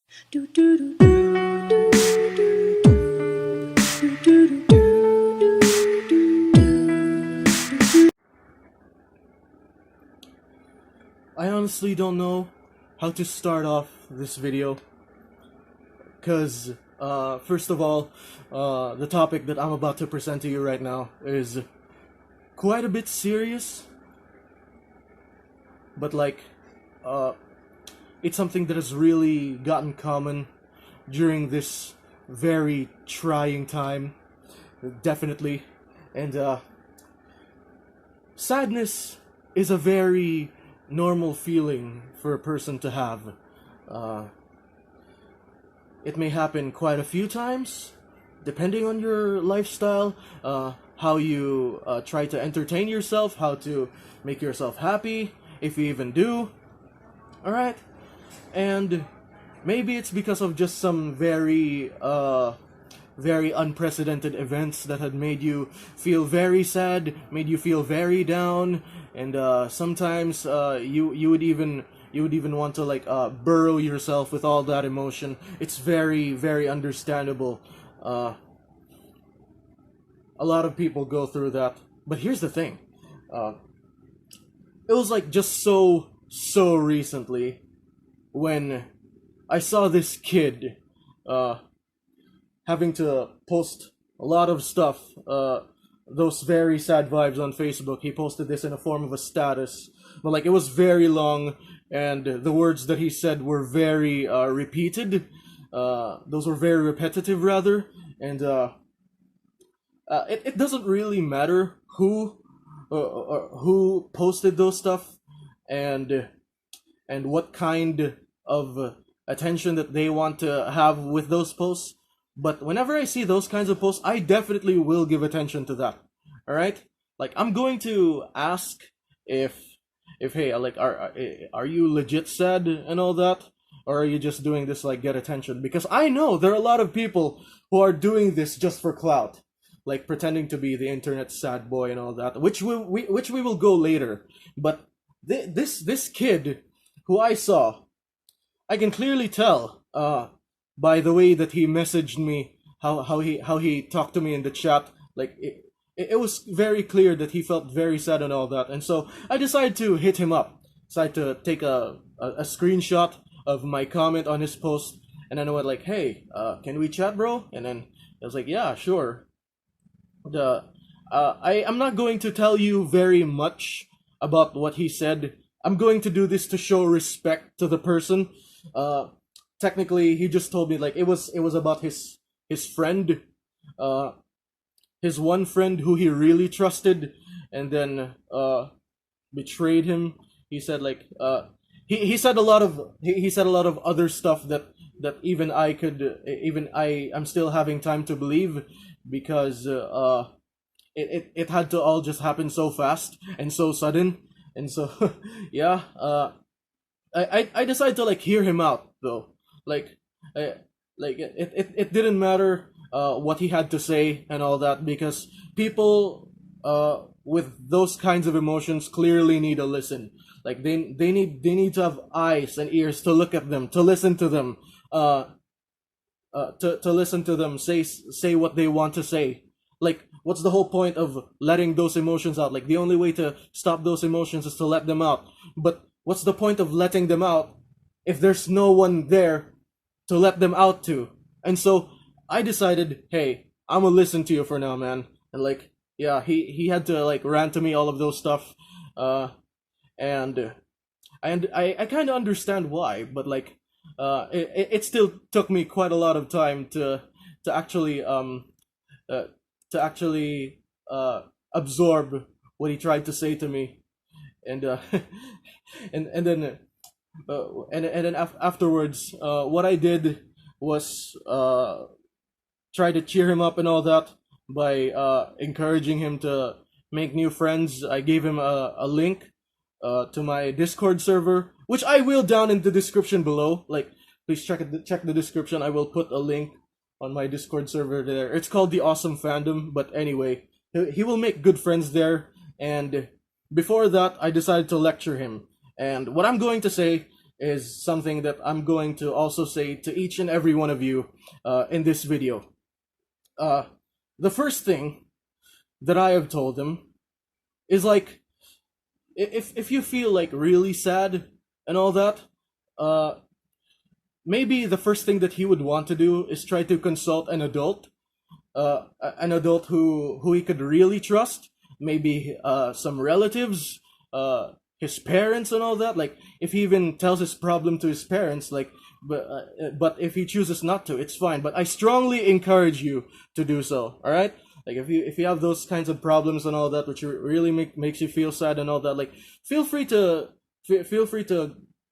Do do do do do do do do do do do. I honestly don't know how to start off this video because, first of all, the topic that I'm about to present to you right now is quite a bit serious, but uh, it's something that has really gotten common during this very trying time, definitely. And sadness is a very normal feeling for a person to have. Uh, it may happen quite a few times, depending on your lifestyle, how you try to entertain yourself, how to make yourself happy, if you even do. Alright? And maybe it's because of just some very unprecedented events that had made you feel very sad, made you feel very down, and sometimes you would even want to burrow yourself with all that emotion. It's very understandable. Uh, a lot of people go through that, but here's the thing. Uh, it was like just so recently when I saw this kid uh, having to post a lot of stuff, those very sad vibes on Facebook. He posted this in a form of a status, but it was very long, and the words that he said were very repeated. Those were very repetitive, rather, and it doesn't really matter who posted those stuff and what kind of attention that they want to have with those posts. But whenever I see those kinds of posts, I definitely will give attention to that. All right, I'm going to ask if hey, are you legit sad and all that, or are you just doing this get attention? Because I know there are a lot of people who are doing this just for clout, pretending to be the internet sad boy and all that, which we will go later. But this kid who I saw, I can clearly tell by the way that he messaged me, how he talked to me in the chat. It was very clear that he felt very sad and all that, and so I decided to hit him up. Decided to take a screenshot of my comment on his post, and then I went hey, can we chat, bro? And then I was like, yeah, sure. The I'm not going to tell you very much about what he said. I'm going to do this to show respect to the person. Uh, Technically, he just told me it was about his friend, uh, his one friend who he really trusted, and then betrayed him. He said he said a lot of he said a lot of other stuff that I'm still having time to believe, because it had to all just happen so fast and so sudden, and so yeah. I decided to hear him out, though. like uh, it didn't matter what he had to say and all that, because people with those kinds of emotions clearly need to listen. They need to have eyes and ears to look at them, to listen to them, to listen to them say what they want to say. What's the whole point of letting those emotions out? The only way to stop those emotions is to let them out. But what's the point of letting them out if there's no one there to let them out to? And so I decided, hey, I'm gonna listen to you for now, man. And yeah, he had to rant to me all of those stuff, and I kind of understand why, but it still took me quite a lot of time to actually uh, to actually absorb what he tried to say to me, and and then afterwards, what I did was try to cheer him up and all that by encouraging him to make new friends. I gave him a link to my Discord server, which I will down in the description below. Please check the description. I will put a link on my Discord server there. It's called the Awesome Fandom. But anyway, he will make good friends there. And before that, I decided to lecture him. And what I'm going to say is something that I'm going to also say to each and every one of you in this video. Uh, the first thing that I have told him is like, if you feel like really sad and all that, uh, maybe the first thing that he would want to do is try to consult an adult who he could really trust, maybe some relatives, his parents and all that. Like if he even tells his problem to his parents, like but if he chooses not to, it's fine. But I strongly encourage you to do so. All right. Like if you have those kinds of problems and all that, which really makes you feel sad and all that, like feel free to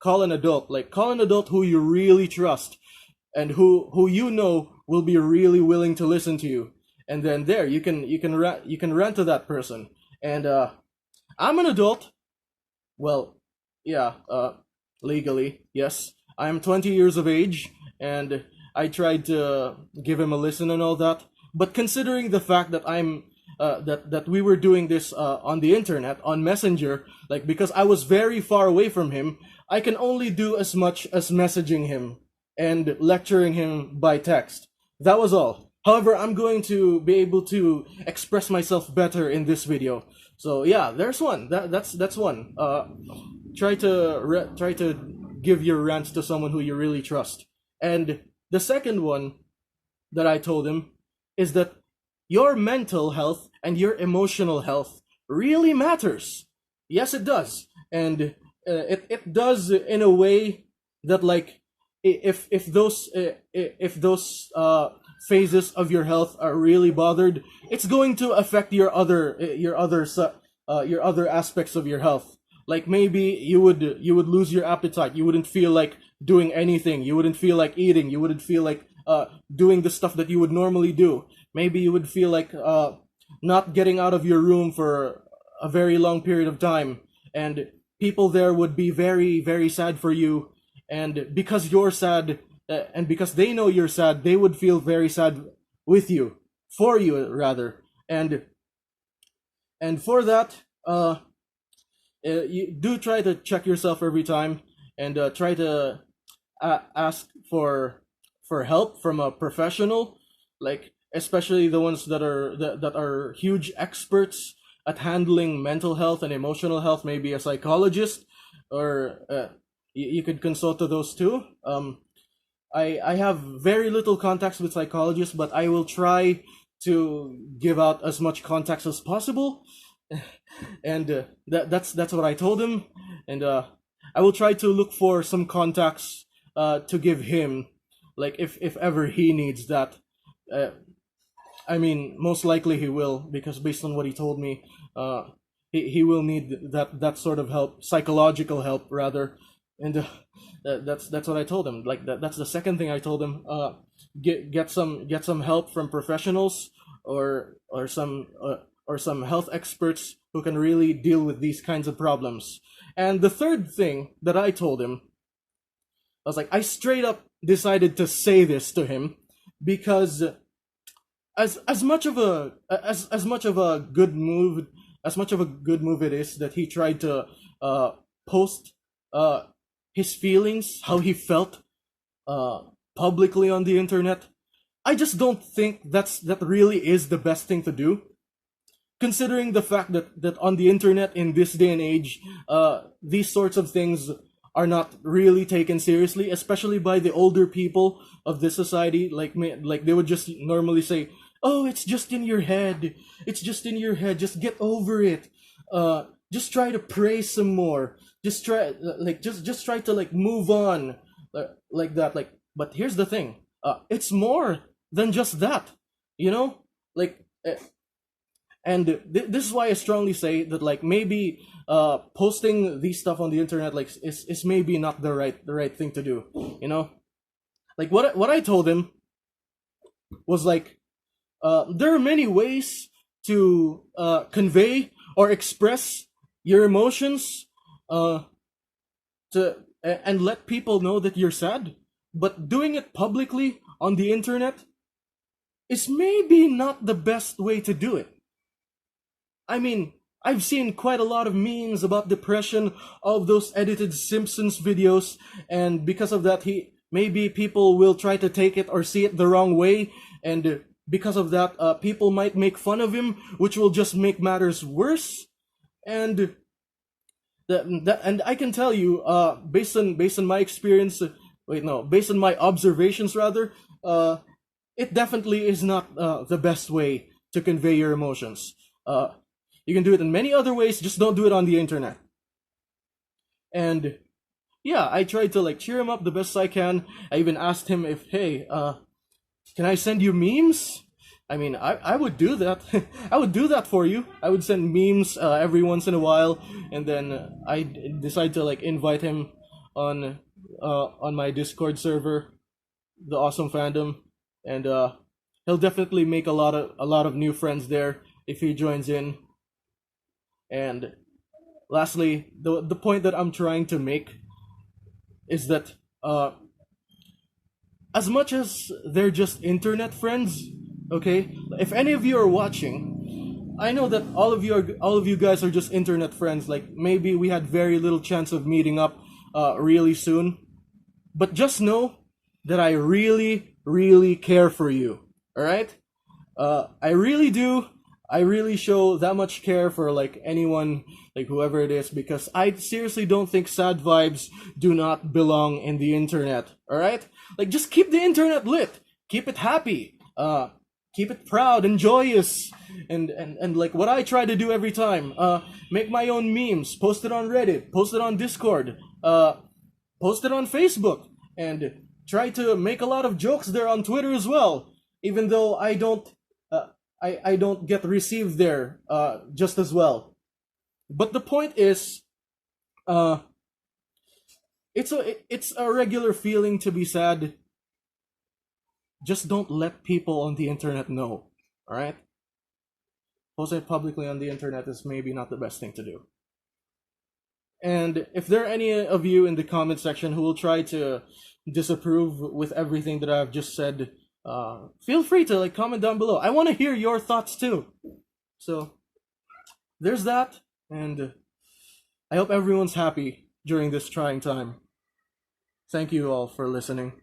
call an adult. Like call an adult who you really trust and who you know will be really willing to listen to you. And then there you can rant to that person. And I'm an adult. Well, yeah, legally, yes. I'm 20 years of age, and I tried to give him a listen and all that. But considering the fact that that we were doing this on the internet, on Messenger, like because I was very far away from him, I can only do as much as messaging him and lecturing him by text. That was all. However, I'm going to be able to express myself better in this video. So yeah, there's one. That's one. Try to give your rants to someone who you really trust. And the second one that I told him is that your mental health and your emotional health really matters. Yes, it does, and it does in a way that like if those phases of your health are really bothered, it's going to affect your other aspects of your health. Like maybe you would lose your appetite. You wouldn't feel like doing anything. You wouldn't feel like eating. You wouldn't feel like doing the stuff that you would normally do. Maybe you would feel like not getting out of your room for a very long period of time, and people there would be very, very sad for you. And because you're sad, and because they know you're sad, they would feel very sad with you, for you rather. And for that, you do try to check yourself every time, and try to ask for help from a professional, like especially the ones that are huge experts at handling mental health and emotional health, maybe a psychologist, or you could consult to those too. I have very little contacts with psychologists, but I will try to give out as much contacts as possible. And that's what I told him. And I will try to look for some contacts to give him, like if ever he needs that. I mean, most likely he will, because based on what he told me, he will need that sort of help, psychological help rather. And that's what I told him. Like that's the second thing I told him. Get some help from professionals or some health experts who can really deal with these kinds of problems. And the third thing that I told him, I was like, I straight up decided to say this to him because as much of a good move it is that he tried to post his feelings, how he felt publicly on the internet. I just don't think that really is the best thing to do, considering the fact that on the internet in this day and age, these sorts of things are not really taken seriously, especially by the older people of this society. Like me, like they would just normally say, "Oh, it's just in your head. It's just in your head. Just get over it. Just try to pray some more. Just try just try to like move on, like that." Like, but here's the thing. It's more than just that, you know. Like, and this is why I strongly say that like maybe posting these stuff on the internet like is maybe not the right thing to do, you know. Like what I told him was like, there are many ways to convey or express your emotions and let people know that you're sad, but doing it publicly on the internet is maybe not the best way to do it. I mean, I've seen quite a lot of memes about depression of those edited Simpsons videos, and because of that, maybe people will try to take it or see it the wrong way, and because of that, people might make fun of him, which will just make matters worse. And and I can tell you, based on my experience, wait, no, based on my observations rather, it definitely is not the best way to convey your emotions. You can do it in many other ways, just don't do it on the internet. And yeah, I tried to like cheer him up the best I can. I even asked him if, hey, can I send you memes? I mean, I would do that. I would do that for you. I would send memes every once in a while, and then I decide to like invite him on my Discord server, the Awesome Fandom, and he'll definitely make a lot of new friends there if he joins in. And lastly, the point that I'm trying to make is that as much as they're just internet friends, okay? If any of you are watching, I know that all of you guys are just internet friends. Like maybe we had very little chance of meeting up really soon, but just know that I really, really care for you. All right? I really do. I really show that much care for like anyone, like whoever it is, because I seriously don't think sad vibes do not belong in the internet. All right, like just keep the internet lit, keep it happy, keep it proud and joyous, and like what I try to do every time, make my own memes, post it on Reddit, post it on Discord, post it on Facebook, and try to make a lot of jokes there on Twitter as well. Even though I don't get received there just as well. But the point is, uh, it's a regular feeling to be sad. Just don't let people on the internet know. All right, post it publicly on the internet is maybe not the best thing to do. And if there are any of you in the comment section who will try to disapprove with everything that I've just said, feel free to like comment down below. I want to hear your thoughts too. So there's that, and I hope everyone's happy during this trying time. Thank you all for listening.